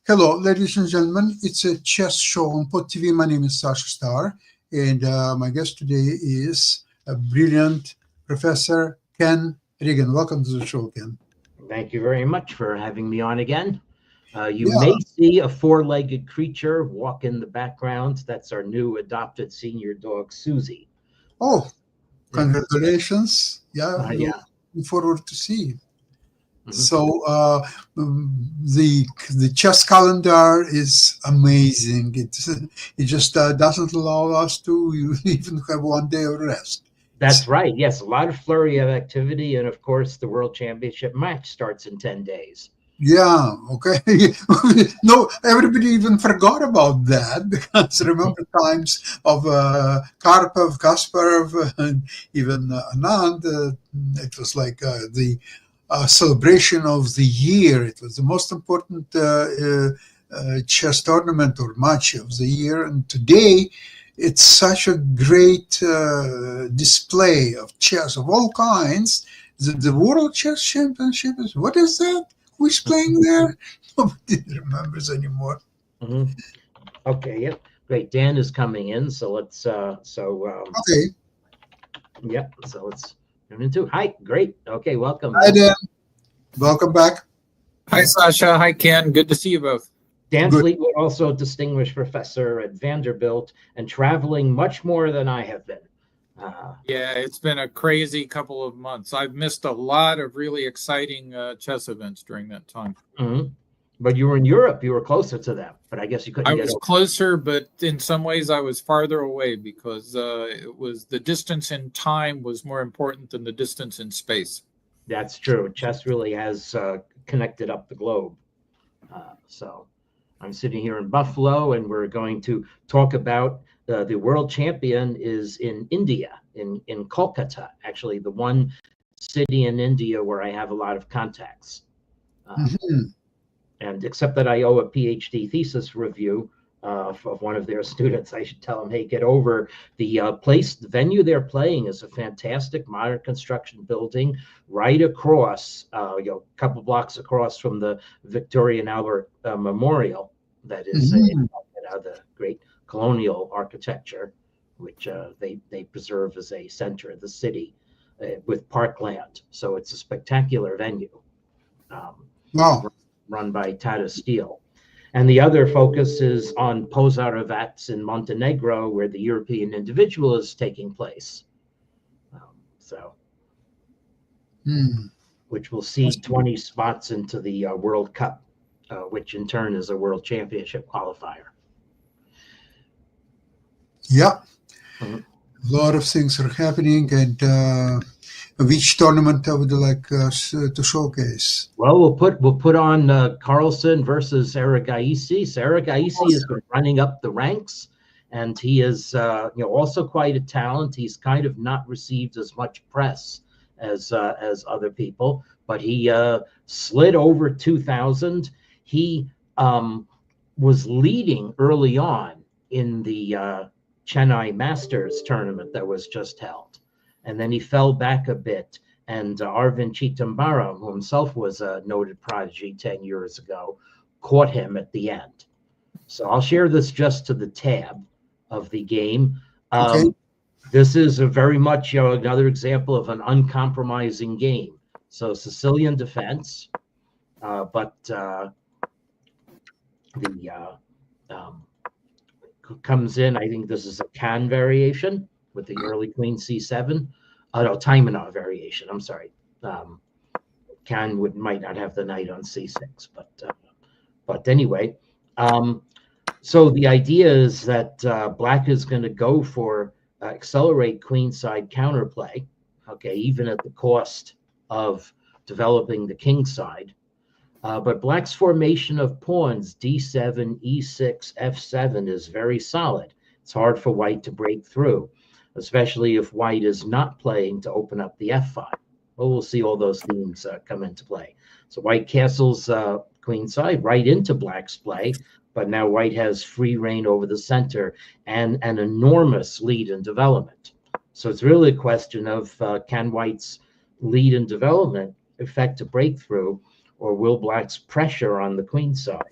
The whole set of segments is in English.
Hello, ladies and gentlemen. It's a chess show on Pod TV. My name is Sasha Star, and my guest today is a brilliant Professor Ken Regan. Welcome to the show, Ken. Thank you very much for having me on again. You Yeah. may see a four-legged creature walk in the background. That's our new adopted senior dog, Susie. Oh, Yeah. congratulations. Yeah, Yeah. looking forward to see. Mhm. So the chess calendar is amazing. It just doesn't allow us to even have one day of rest. That's right. Yes, a lot of flurry of activity. And of course, the World Championship match starts in 10 days. Yeah, okay. No, everybody even forgot about that because remember times of Karpov, Kasparov, and even Anand. It was like the celebration of the year. It was the most important chess tournament or match of the year. And today, it's such a great display of chess of all kinds. The World Chess Championship is, what is that? Who is playing there? Nobody remembers anymore. Mhm. Okay, yep. Great. Dan is coming in. So let's, Okay. yep. So let's turn into, hi, great. Okay, welcome. Hi, Dan. Welcome back. Hi, Sasha. Hi, Ken. Good to see you both. Dan Good. Fleetwood, also a distinguished professor at Vanderbilt and traveling much more than I have been. Yeah, it's been a crazy couple of months. I've missed a lot of really exciting chess events during that time. Mhm. But you were in Europe. You were closer to them, but I guess you couldn't I get was over. closer, but in some ways I was farther away because it was the distance in time was more important than the distance in space. That's true. Chess really has connected up the globe. So I'm sitting here in Buffalo, and we're going to talk about the world champion is in India, in Kolkata, actually, the one city in India where I have a lot of contacts. Mhm. And except that I owe a PhD thesis review of one of their students, I should tell them, hey, get over the place. The venue they're playing is a fantastic modern construction building right across, a couple blocks across from the Victoria and Albert Memorial. That is Mhm. the great colonial architecture, which they preserve as a center of the city with parkland. So it's a spectacular venue. Wow. Run by Tata Steel. And the other focus is on Pozarevats in Montenegro, where the European Individual is taking place. Hmm. Which will seed 20 spots into the World Cup, which in turn is a World Championship qualifier. Yeah. Mhm. A lot of things are happening. And which tournament would you like us to showcase? Well, we'll put on Carlsen versus Erigaisi. So Erigaisi has been running up the ranks, and he is also quite a talent. He's kind of not received as much press as other people, but he slid over 2,000. He was leading early on in the Chennai Masters tournament that was just held, and then he fell back a bit. And Arvind Chittambaram, who himself was a noted prodigy 10 years ago, caught him at the end. So I'll share this just to the tab of the game. Okay. This is a very much another example of an uncompromising game. So Sicilian defense, but the comes in, I think this is a Khan variation with the early queen c7. No, Taimanov variation. I'm sorry. Khan might not have the knight on c6, but anyway. So the idea is that Black is going to go for accelerate queenside counterplay, okay, even at the cost of developing the king side. But Black's formation of pawns d7, e6, f7 is very solid. It's hard for White to break through, especially if White is not playing to open up the f5. Well, we'll see all those themes come into play. So White castles queenside right into Black's play, but now White has free reign over the center and an enormous lead in development. So it's really a question of can White's lead in development affect a breakthrough, or will Black's pressure on the queen side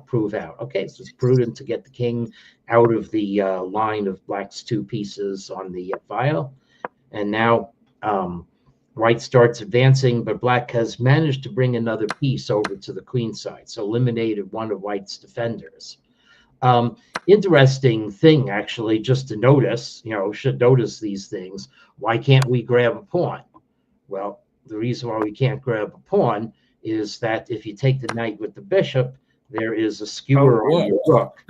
prove out. Okay, so it's prudent to get the king out of the line of black's 2 pieces on the file. And now white starts advancing, but black has managed to bring another piece over to the queen side, so eliminated one of white's defenders. Interesting thing, actually, just to notice, should notice these things. Why can't we grab a pawn? Well, the reason why we can't grab a pawn is that if you take the knight with the bishop, there is a skewer on your rook.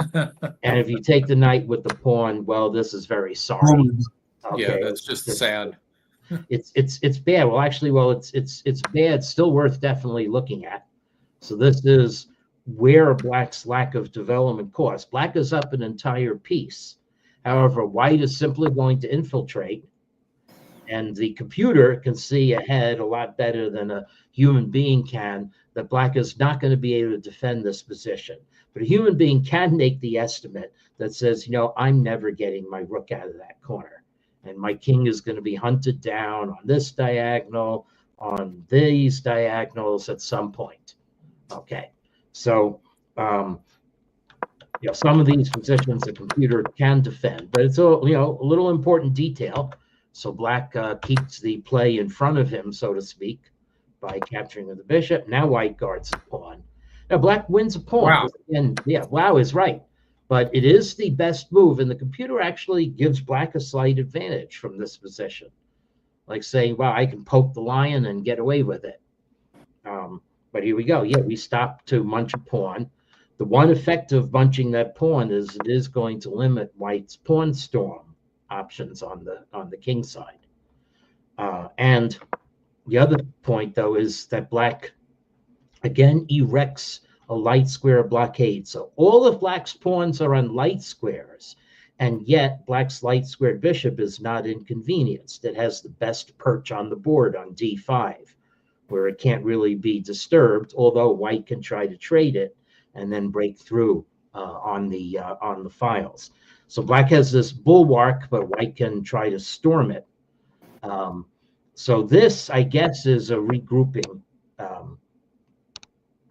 And if you take the knight with the pawn, well, this is very sorry. Okay. Yeah, that's just sad. It's bad. Well, actually, it's bad. Still worth definitely looking at. So this is where black's lack of development caused. Black is up an entire piece. However, white is simply going to infiltrate, and the computer can see ahead a lot better than a human being can that black is not going to be able to defend this position. But a human being can make the estimate that says, I'm never getting my rook out of that corner. And my king is going to be hunted down on this diagonal, on these diagonals at some point. Okay. So, some of these positions the computer can defend, but it's a little important detail. So black keeps the play in front of him, so to speak, by capturing the bishop. Now white guards the pawn. Now black wins a pawn. Wow. And wow is right. But it is the best move, and the computer actually gives black a slight advantage from this position. Like saying, wow, I can poke the lion and get away with it. But here we go. Yeah, we stop to munch a pawn. The one effect of munching that pawn is it is going to limit white's pawn storm options on the king side. And the other point, though, is that black, again, erects a light square blockade. So all of black's pawns are on light squares, and yet black's light squared bishop is not inconvenienced. It has the best perch on the board on d5, where it can't really be disturbed, although white can try to trade it and then break through on the files. So black has this bulwark, but white can try to storm it. So this, I guess, is a regrouping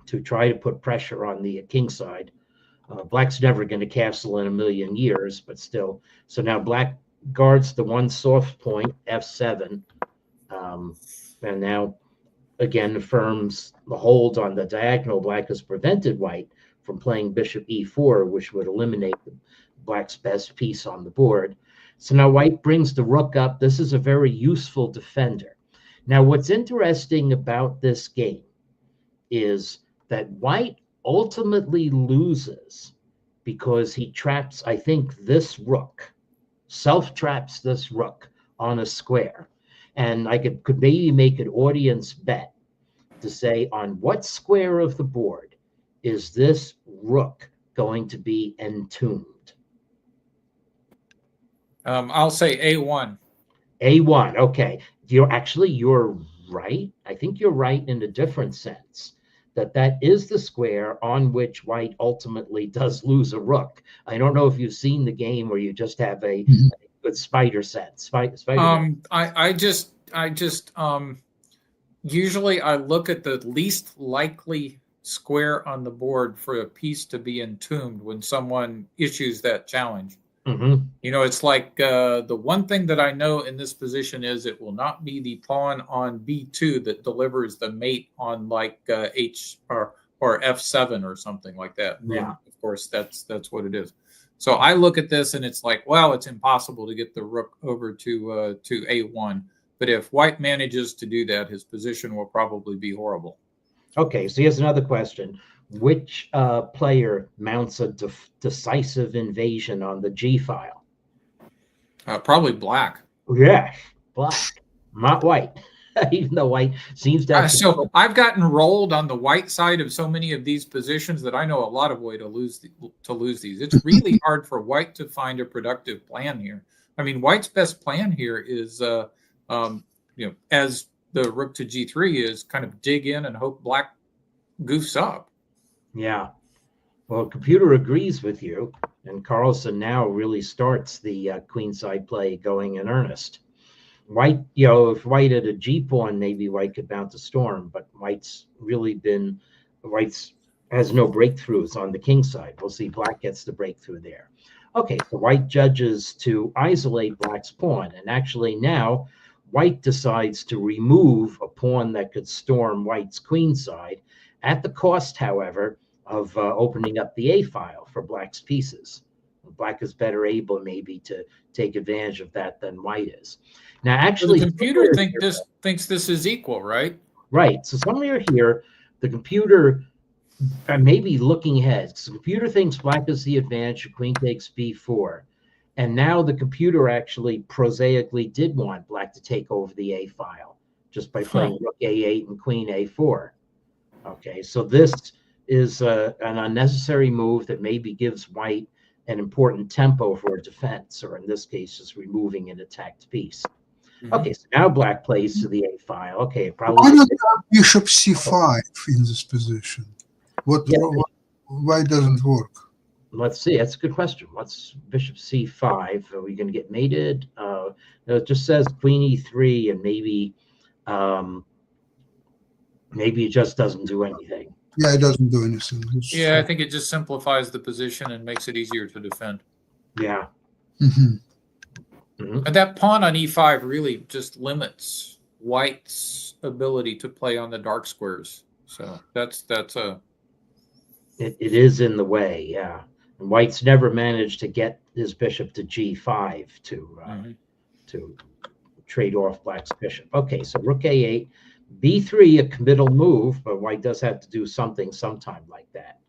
to try to put pressure on the king side. Black's never going to castle in a million years, but still. So now black guards the one soft point, f7, and now again affirms the hold on the diagonal. Black has prevented white from playing bishop e4, which would eliminate black's best piece on the board. So now white brings the rook up. This is a very useful defender. Now what's interesting about this game is that white ultimately loses because he traps, I think, this rook, self-traps this rook on a square. And I could maybe make an audience bet to say, on what square of the board is this rook going to be entombed? I'll say A1. A1, okay. You're right. I think you're right in a different sense, that is the square on which white ultimately does lose a rook. I don't know if you've seen the game where you just have a good spider set. I just usually I look at the least likely square on the board for a piece to be entombed when someone issues that challenge. Mm-hmm. It's like the one thing that I know in this position is it will not be the pawn on b2 that delivers the mate on like h or f7 or something like that. Yeah. And of course, that's what it is. So I look at this and it's like, well, it's impossible to get the rook over to a1. But if white manages to do that, his position will probably be horrible. Okay, so here's another question. Which player mounts a decisive invasion on the G file? Probably black. Yeah, black, not white. Even though white seems to have so I've gotten rolled on the white side of so many of these positions that I know a lot of way to lose these. It's really hard for white to find a productive plan here. I mean, white's best plan here is, as the rook to G3 is kind of dig in and hope black goofs up. Yeah. Well, computer agrees with you, and Carlsen now really starts the queenside play going in earnest. White, if white had a G pawn, maybe white could mount a storm, but white's has no breakthroughs on the king side. We'll see black gets the breakthrough there. Okay, so white judges to isolate black's pawn, and actually now white decides to remove a pawn that could storm white's queen side, at the cost, however, of opening up the A file for black's pieces. Black is better able maybe to take advantage of that than white is. Now, actually, the computer thinks this is equal, right? Right. So somewhere here, the computer may be looking ahead. So the computer thinks black is the advantage. Queen takes b4. And now the computer actually prosaically did want black to take over the A file just by playing rook a8 and queen a4. Okay, so this is an unnecessary move that maybe gives white an important tempo for defense, or in this case, just removing an attacked piece. Okay, so now black plays to the A file. Okay, it probably. Why not have bishop c5 in this position? Why doesn't it work? Let's see. That's a good question. What's bishop c5? Are we going to get mated? No, it just says queen e3, and maybe it just doesn't do anything. Yeah, it doesn't do anything. Yeah, I think it just simplifies the position and makes it easier to defend. Yeah. And that pawn on e5 really just limits white's ability to play on the dark squares. So that's a. It is in the way, yeah. And white's never managed to get his bishop to g5 to trade off black's bishop. Okay, so rook a8, b3, a committal move, but white does have to do something sometime like that,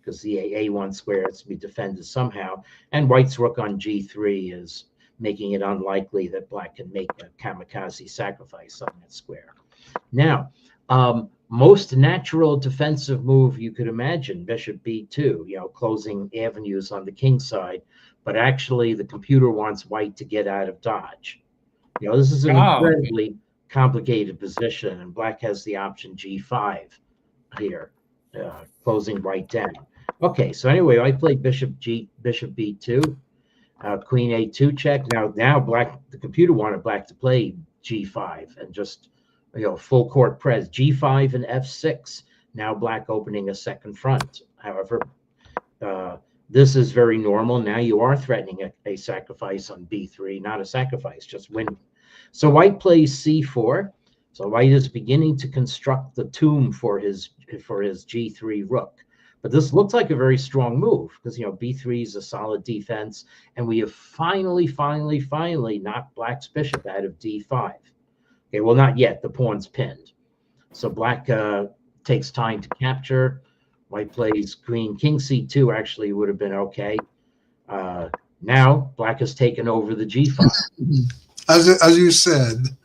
because the a1 square has to be defended somehow, and white's rook on g3 is making it unlikely that black can make a kamikaze sacrifice on that square. Now, most natural defensive move you could imagine, bishop b2, closing avenues on the king side, but actually the computer wants white to get out of dodge. This is an incredibly complicated position, and black has the option g5 here, closing white down. Okay, so anyway, I played bishop b2, queen a2 check. Now black, the computer wanted black to play g5 and just full court press, g5 and f6. Now black opening a second front. However, this is very normal. Now you are threatening a sacrifice on b3, not a sacrifice, just winning. So white plays c4. So white is beginning to construct the tomb for his g3 rook. But this looks like a very strong move because, b3 is a solid defense, and we have finally knocked black's bishop out of d5. Okay, well, not yet. The pawn's pinned. So black takes time to capture. White plays queen. King c2 actually would have been okay. Now black has taken over the g5. As you said.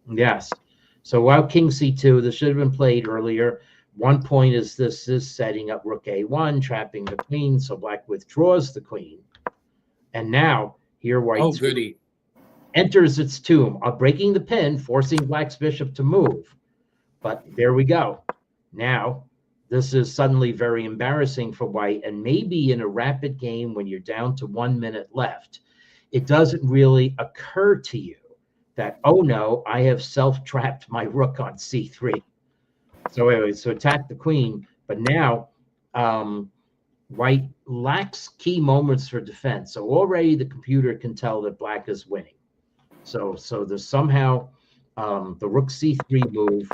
Yes. So while king c2, this should have been played earlier. One point is this is setting up rook a1, trapping the queen, so black withdraws the queen. And now here white enters its tomb, breaking the pin, forcing black's bishop to move. But there we go. Now, this is suddenly very embarrassing for white, and maybe in a rapid game when you're down to 1 minute left, it doesn't really occur to you that, oh no, I have self-trapped my rook on c3. So anyway, so attack the queen, but now white lacks key moments for defense. So already the computer can tell that black is winning. So there's somehow the rook c3 move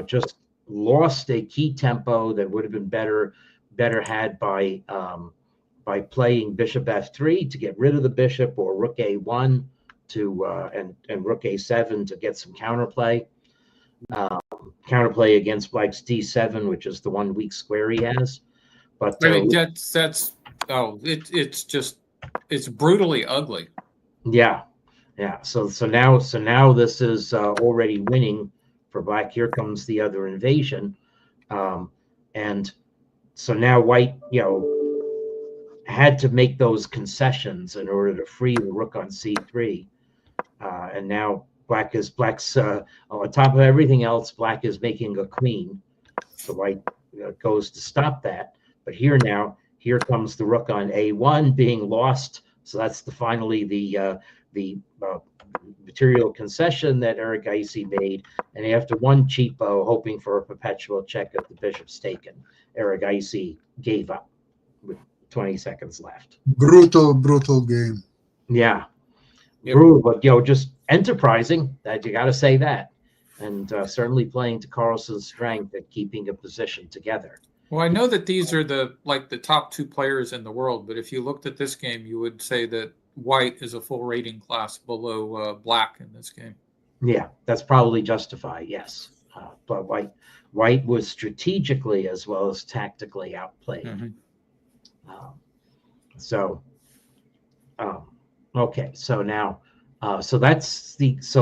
just lost a key tempo that would have been better had by playing bishop f3 to get rid of the bishop, or rook a1 to and rook a7 to get some counterplay. Counterplay against black's d7, which is the one weak square he has. But it's brutally ugly. Yeah. So now this is already winning for black. Here comes the other invasion, and so now white, had to make those concessions in order to free the rook on c3, and now black's on top of everything else, black is making a queen. So white goes to stop that. But here comes the rook on a1 being lost. So that's finally the material concession that Eric Icey made, and after one cheapo hoping for a perpetual check at the bishop's taken, Eric Icey gave up with 20 seconds left. Brutal game. Yeah, Yep. brutal, but just enterprising. That you got to say that, and certainly playing to Carlsen's strength at keeping a position together. Well, I know that these are the top 2 players in the world, but if you looked at this game, you would say that white is a full rating class below black in this game. Yeah, that's probably justified. Yes, but white was strategically as well as tactically outplayed. Okay, so now, so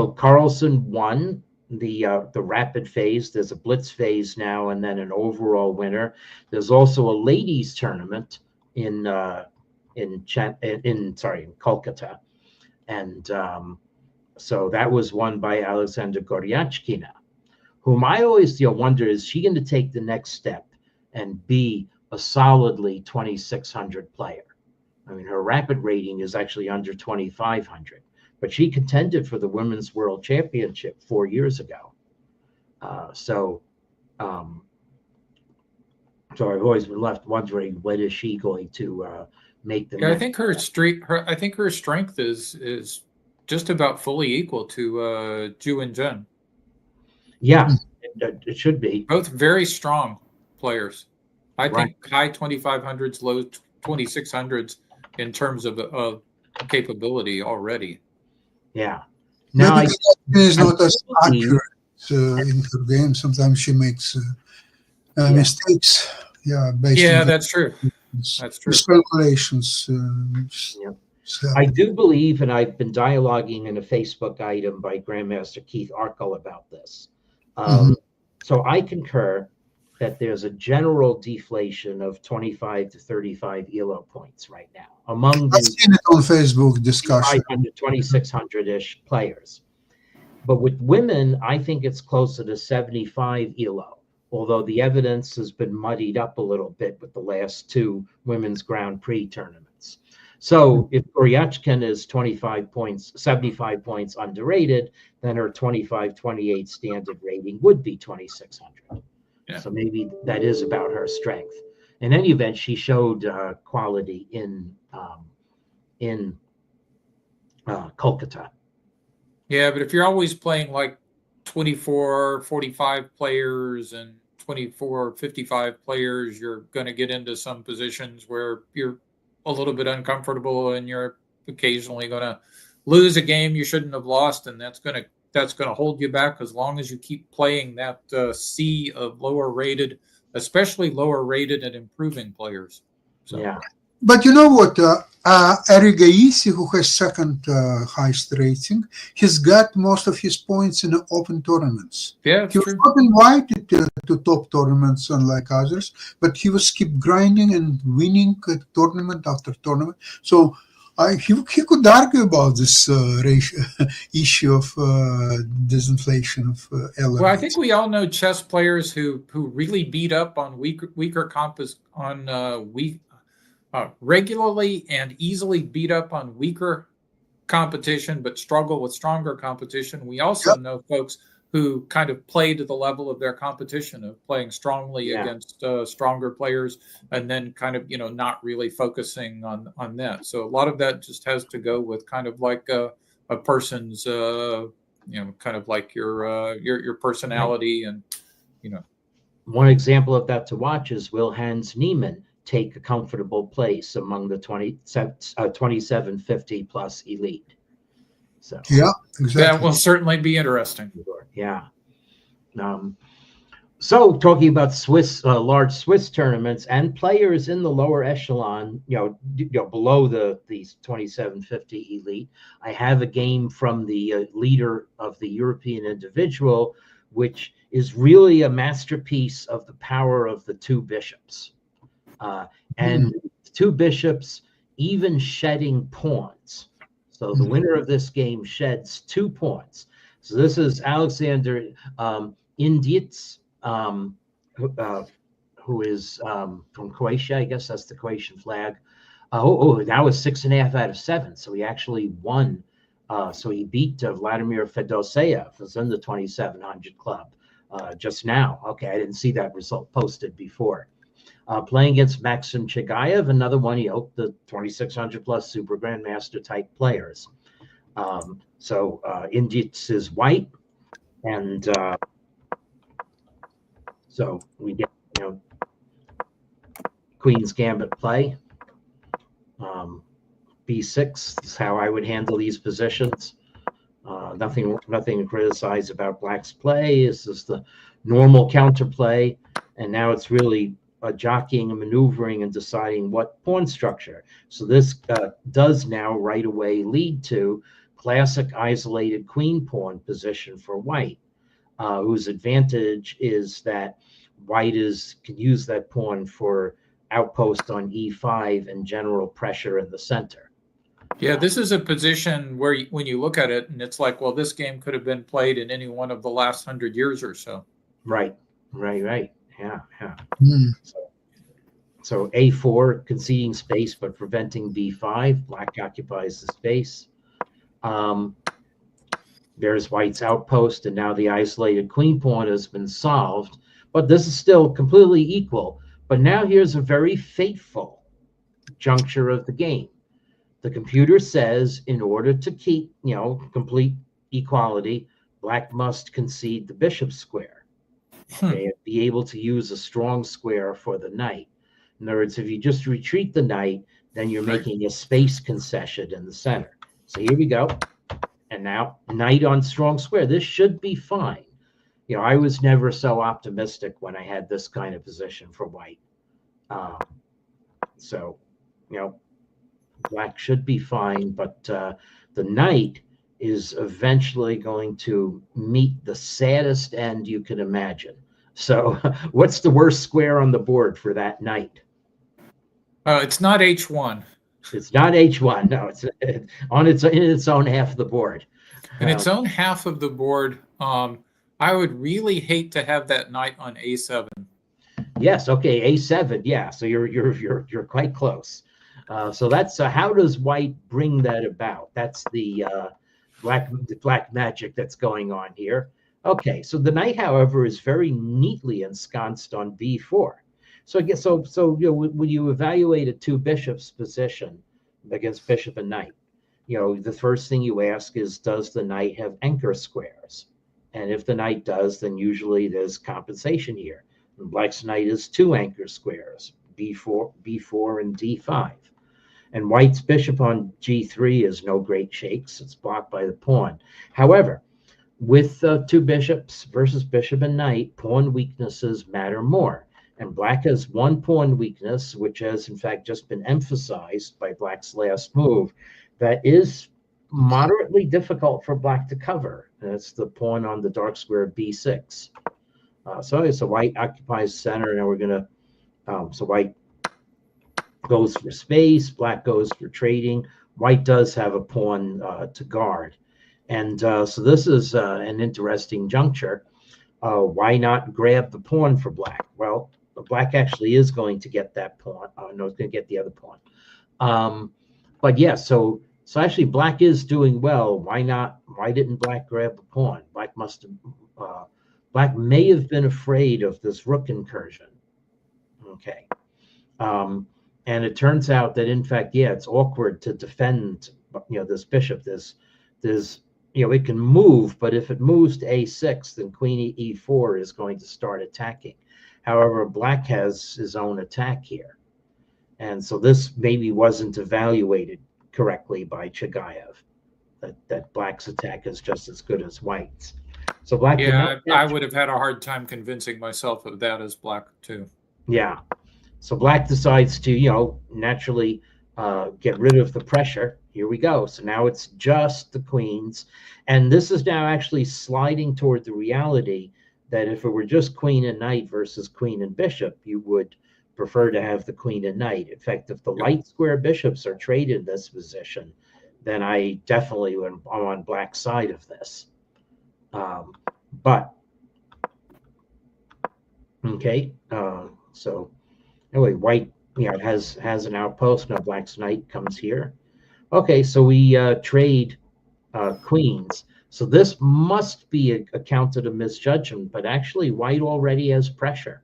Carlsen won the rapid phase. There's a blitz phase now, and then an overall winner. There's also a ladies tournament in Kolkata, and so that was won by Alexandra Goryachkina, whom I always wonder, is she going to take the next step and be a solidly 2,600 player? I mean, her rapid rating is actually under 2,500, but she contended for the Women's World Championship 4 years ago. So I've always been left wondering, when is she going to make the? Yeah, I think her strength is just about fully equal to Ju Yinzhen. Yeah, it should be. Both very strong players. I Right. think high 2,500s, low 2,600s in terms of capability already. Yeah. Now Maybe she is not as believe- accurate in her game. Sometimes she makes mistakes. Yeah, based Yeah, on that's true. That's true. miscalculations. Yeah. I do believe, and I've been dialoguing in a Facebook item by Grandmaster Keith Arkle about this. So I concur that there's a general deflation of 25 to 35 ELO points right now among I've the seen it on Facebook discussion. 2,600-ish players. But with women, I think it's closer to 75 ELO, although the evidence has been muddied up a little bit with the last 2 women's Grand Prix tournaments. So if Goryachkina is 75 points underrated, then her 25-28 standard rating would be 2,600. Yeah. So maybe that is about her strength. In any event, she showed quality in Kolkata. Yeah, but if you're always playing like 24, 45 players and 24, 55 players, you're going to get into some positions where you're a little bit uncomfortable, and you're occasionally going to lose a game you shouldn't have lost, and that's going to hold you back as long as you keep playing that sea of lower rated, especially lower rated and improving players. So. Yeah. But you know what? Eric Gaisi, who has second highest rating, he's got most of his points in the open tournaments. Yeah, it's He was true. not invited to top tournaments unlike others, but he was keep grinding and winning tournament after tournament. So he could argue about this issue of disinflation of elements. Well, I think we all know chess players who really beat up on regularly and easily beat up on weaker competition, but struggle with stronger competition. We also know folks who kind of play to the level of their competition, of playing strongly against stronger players, and then kind of not really focusing on that. So a lot of that just has to go with kind of like a person's kind of like your personality, and One example of that to watch is will Hans Niemann take a comfortable place among the 2750 plus elite. So yeah, exactly. That will certainly be interesting. Yeah. So talking about large Swiss tournaments and players in the lower echelon, below the 2750 elite, I have a game from the leader of the European individual, which is really a masterpiece of the power of the 2 bishops. And 2 bishops even shedding pawns. So the winner of this game sheds 2 pawns. So this is Alexander Indietz, who is from Croatia. I guess that's the Croatian flag. That was 6.5 out of 7. So he actually won So he beat Vladimir Fedoseev, who's in the 2700 club just now. Okay, I didn't see that result posted before. Playing against Maxim Chigayev, another one, the 2600 plus super grandmaster type players. So Indic is white, and so we get Queen's Gambit play. B6 is how I would handle these positions. Nothing to criticize about Black's play. This is the normal counterplay, and now it's really jockeying and maneuvering and deciding what pawn structure. So this does now right away lead to classic isolated queen pawn position for white, whose advantage is that white can use that pawn for outpost on e5 and general pressure in the center. Yeah, this is a position where when you look at it, and it's like, well, this game could have been played in any one of the last 100 years or so. Right. Yeah. Mm. So a4, conceding space but preventing b5. Black occupies the space. There's white's outpost, and now the isolated queen pawn has been solved. But this is still completely equal. But now here's a very fateful juncture of the game. The computer says in order to keep, complete equality, Black must concede the bishop square. Okay, be able to use a strong square for the knight. In other words, if you just retreat the knight, then you're making a space concession in the center. So here we go. And now knight on strong square. This should be fine. I was never so optimistic when I had this kind of position for white. So, Black should be fine, but the knight is eventually going to meet the saddest end you can imagine. So what's the worst square on the board for that knight? It's not H1. It's not H1. No, it's in its own half of the board. In its own half of the board, I would really hate to have that knight on A7. Yes. Okay. A7. Yeah. So you're quite close. So that's how does white bring that about? That's the black magic that's going on here. Okay. So the knight, however, is very neatly ensconced on B4. So I guess when you evaluate a two bishops position against bishop and knight, the first thing you ask is, does the knight have anchor squares? And if the knight does, then usually there's compensation here. And Black's knight is two anchor squares, B4, and D5. And white's bishop on G3 is no great shakes. It's blocked by the pawn. However, with two bishops versus bishop and knight, pawn weaknesses matter more. And Black has one pawn weakness, which has in fact just been emphasized by Black's last move, that is moderately difficult for Black to cover. And it's the pawn on the dark square B6. So white occupies center. Now we're going to, so white goes for space, Black goes for trading. White does have a pawn to guard. And so this is an interesting juncture. Why not grab the pawn for Black? Well, Black actually is going to get that pawn. No, it's going to get the other pawn. But yeah, so actually Black is doing well. Why not? Why didn't Black grab the pawn? Black must have, Black may have been afraid of this rook incursion. Okay. And it turns out that in fact, yeah, it's awkward to defend, this bishop. There's, it can move, but if it moves to A6, then queen E4 is going to start attacking. However, Black has his own attack here. And so this maybe wasn't evaluated correctly by Chigayev, that Black's attack is just as good as White's. So Black. Yeah, I would have had a hard time convincing myself of that as Black too. Yeah. So Black decides to, naturally get rid of the pressure. Here we go. So now it's just the queens. And this is now actually sliding toward the reality that if it were just queen and knight versus queen and bishop, you would prefer to have the queen and knight. In fact, if the light square bishops are traded in this position, then I definitely am on Black's side of this. But, okay, so anyway, White has an outpost. Now Black's knight comes here. Okay, so we trade queens. So this must be accounted a misjudgment, but actually white already has pressure.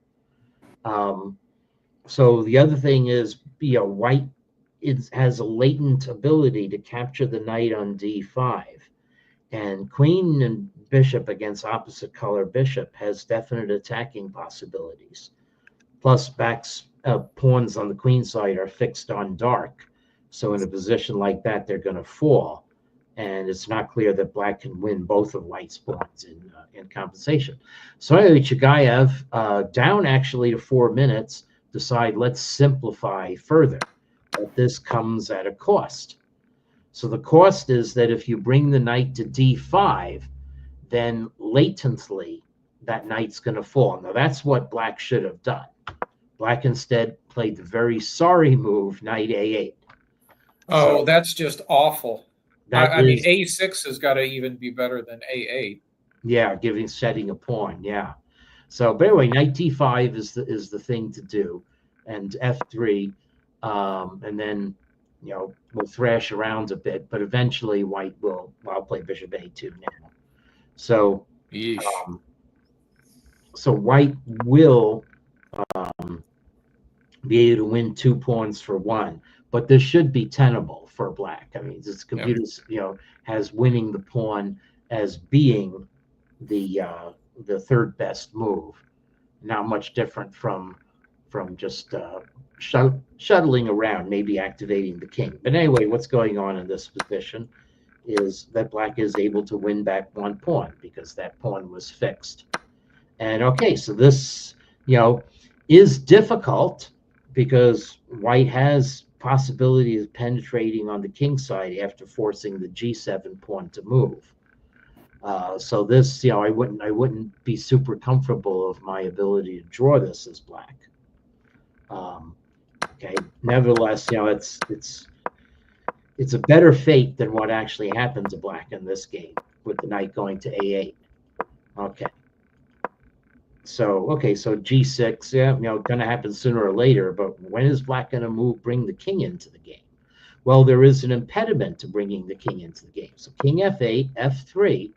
So the other thing is, white has a latent ability to capture the knight on d5, and queen and bishop against opposite color bishop has definite attacking possibilities. Plus, black's pawns on the queen side are fixed on dark, so in a position like that, they're going to fall, and it's not clear that black can win both of white's pawns in compensation. So anyway, Chagayev, down actually to 4 minutes, decide let's simplify further, but this comes at a cost. So the cost is that if you bring the knight to d5, then latently that knight's going to fall. Now that's what black should have done. Black instead played the very sorry move, knight a8. Oh, So that's just awful. I is, mean, a6 has got to even be better than a8. Yeah, setting a pawn. Yeah. So, but anyway, knight d5 is the thing to do, and f3, and then we'll thrash around a bit, but eventually white will. I'll play bishop a2 now. So, so white will be able to win 2 pawns for 1, but this should be tenable for black. I mean, this computer, has winning the pawn as being the third best move. Not much different from just shuttling around, maybe activating the king. But anyway, what's going on in this position is that black is able to win back 1 pawn because that pawn was fixed. And okay, so this is difficult because white has possibility of penetrating on the king side after forcing the g7 pawn to move. So this, I wouldn't be super comfortable of my ability to draw this as black. Okay, nevertheless, it's a better fate than what actually happened to black in this game with the knight going to a8. Okay. So g6, going to happen sooner or later, but when is black going to bring the king into the game? Well, there is an impediment to bringing the king into the game. So king f8, f3,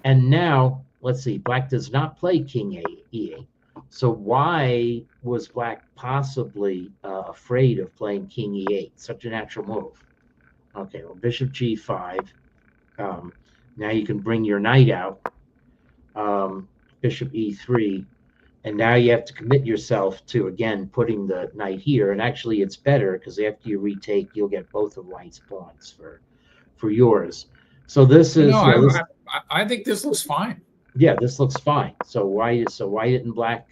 and now, let's see, black does not play king e8. So why was black possibly afraid of playing king e8? Such a natural move. Okay, well, bishop g5. Now you can bring your knight out. Bishop e3, and now you have to commit yourself to, again, putting the knight here. And actually, it's better because after you retake, you'll get both of white's pawns for yours. So this is. I think this looks fine. Yeah, this looks fine. So why didn't black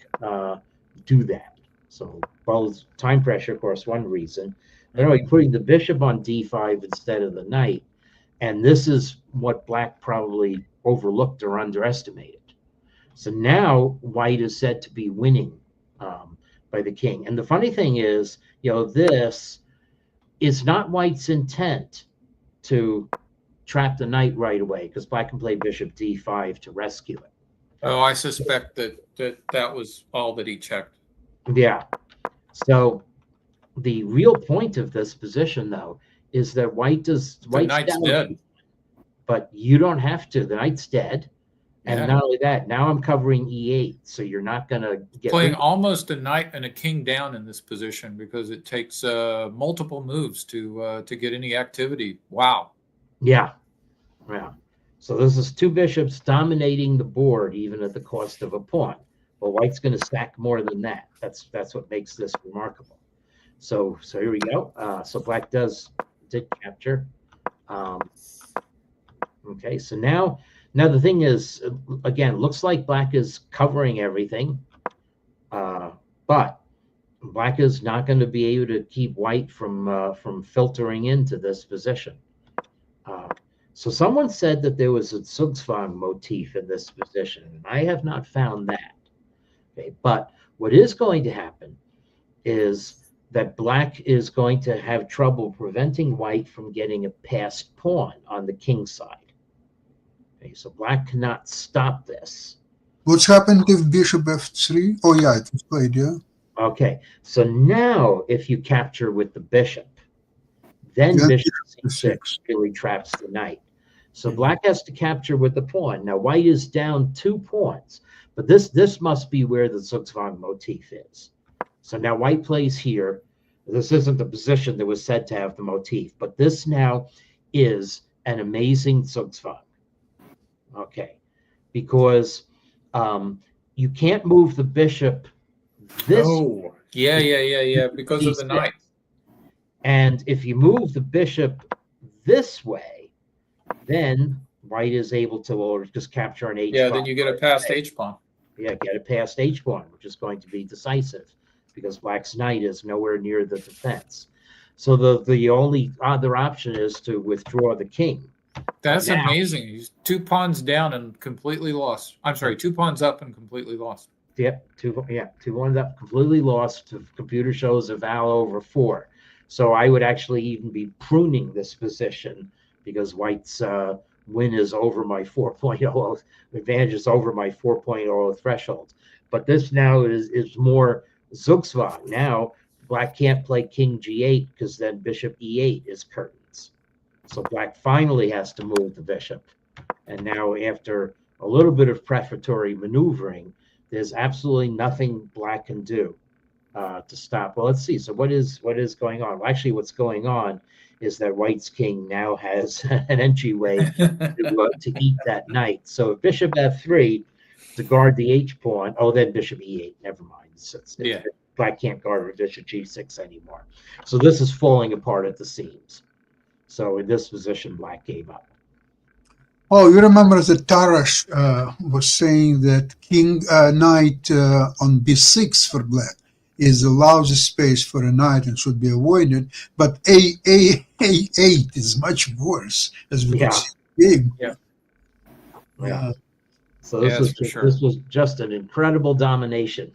do that? So, well, time pressure, of course, one reason. But anyway, putting the bishop on d5 instead of the knight, and this is what black probably overlooked or underestimated. So now white is said to be winning by the king. And the funny thing is, this is not white's intent to trap the knight right away because black can play bishop d5 to rescue it. Oh, I suspect that was all that he checked. Yeah. So the real point of this position, though, is that white's knight's dead. But you don't have to. The knight's dead. And not only that, now I'm covering e8, so you're not going to get playing almost a knight and a king down in this position because it takes multiple moves to get any activity. Wow. Yeah. So this is 2 bishops dominating the board, even at the cost of a pawn. Well, white's going to stack more than that. That's what makes this remarkable. So here we go. So black did capture. Okay, so now the thing is, again, looks like black is covering everything, but black is not going to be able to keep white from filtering into this position. So someone said that there was a Zugzwang motif in this position, and I have not found that. Okay, but what is going to happen is that black is going to have trouble preventing white from getting a passed pawn on the king side. Okay, so black cannot stop this. What's happened if bishop f3? Oh, yeah, it was played, yeah. Okay, so now if you capture with the bishop, then bishop c6 really traps the knight. So black has to capture with the pawn. Now white is down 2 pawns, but this must be where the Zugzwang motif is. So now white plays here. This isn't the position that was said to have the motif, but this now is an amazing Zugzwang. Okay, because you can't move the bishop this Oh, yeah, because of the D6. knight. And if you move the bishop this way, then white is able to or just capture an H. Yeah, then you get a passed H pawn. Yeah, get a past H pawn, which is going to be decisive because black's knight is nowhere near the defense. So the only other option is to withdraw the king. That's Now- amazing. He's 2 pawns down and completely lost. I'm sorry, 2 pawns up and completely lost. Yep, 2-1 up, completely lost. The computer shows a val over 4. So I would actually even be pruning this position because white's win is over my 4.0 advantage is over my 4.0 threshold. But this now is more Zugzwang. Now black can't play king g8 because then bishop e8 is curtains. So black finally has to move the bishop. And now after a little bit of prefatory maneuvering, there's absolutely nothing black can do to stop. Well, let's see. So what is going on? Well, actually, what's going on is that white's king now has an entryway to eat that knight. So if bishop f3 to guard the h pawn, oh, then bishop e8. Never mind. Yeah. Black can't guard with bishop g6 anymore. So this is falling apart at the seams. So in this position, black gave up. Oh, you remember that Tarash was saying that king knight on b6 for black is a lousy space for a knight and should be avoided, but a8 is much worse, as we can see in the game. Yeah. So Yeah, this for sure. this was just an incredible domination.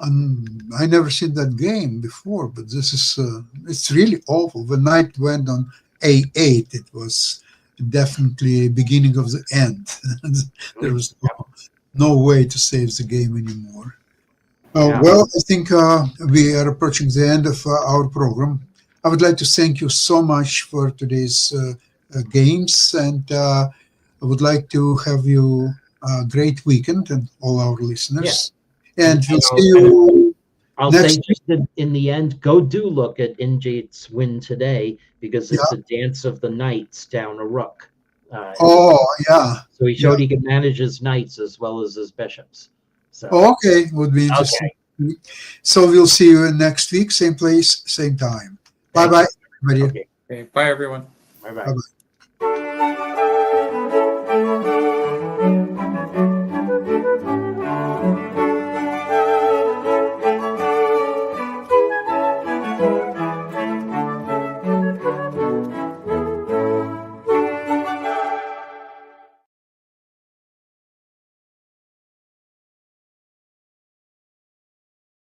I never seen that game before, but this is it's really awful. The knight went on a8. It was definitely beginning of the end. There was no way to save the game anymore. Well, I think we are approaching the end of our program. I would like to thank you so much for today's games, and I would like to have you a great weekend and all our listeners. And we'll see you. I'll Next say just in the end, go do look at Injate's win today because it's a dance of the knights down a rook. Oh, yeah. So he showed he can manage his knights as well as his bishops. So Okay, would be interesting. So we'll see you next week, same place, same time. Bye-bye, everybody. Okay. Okay, bye, everyone. Bye-bye.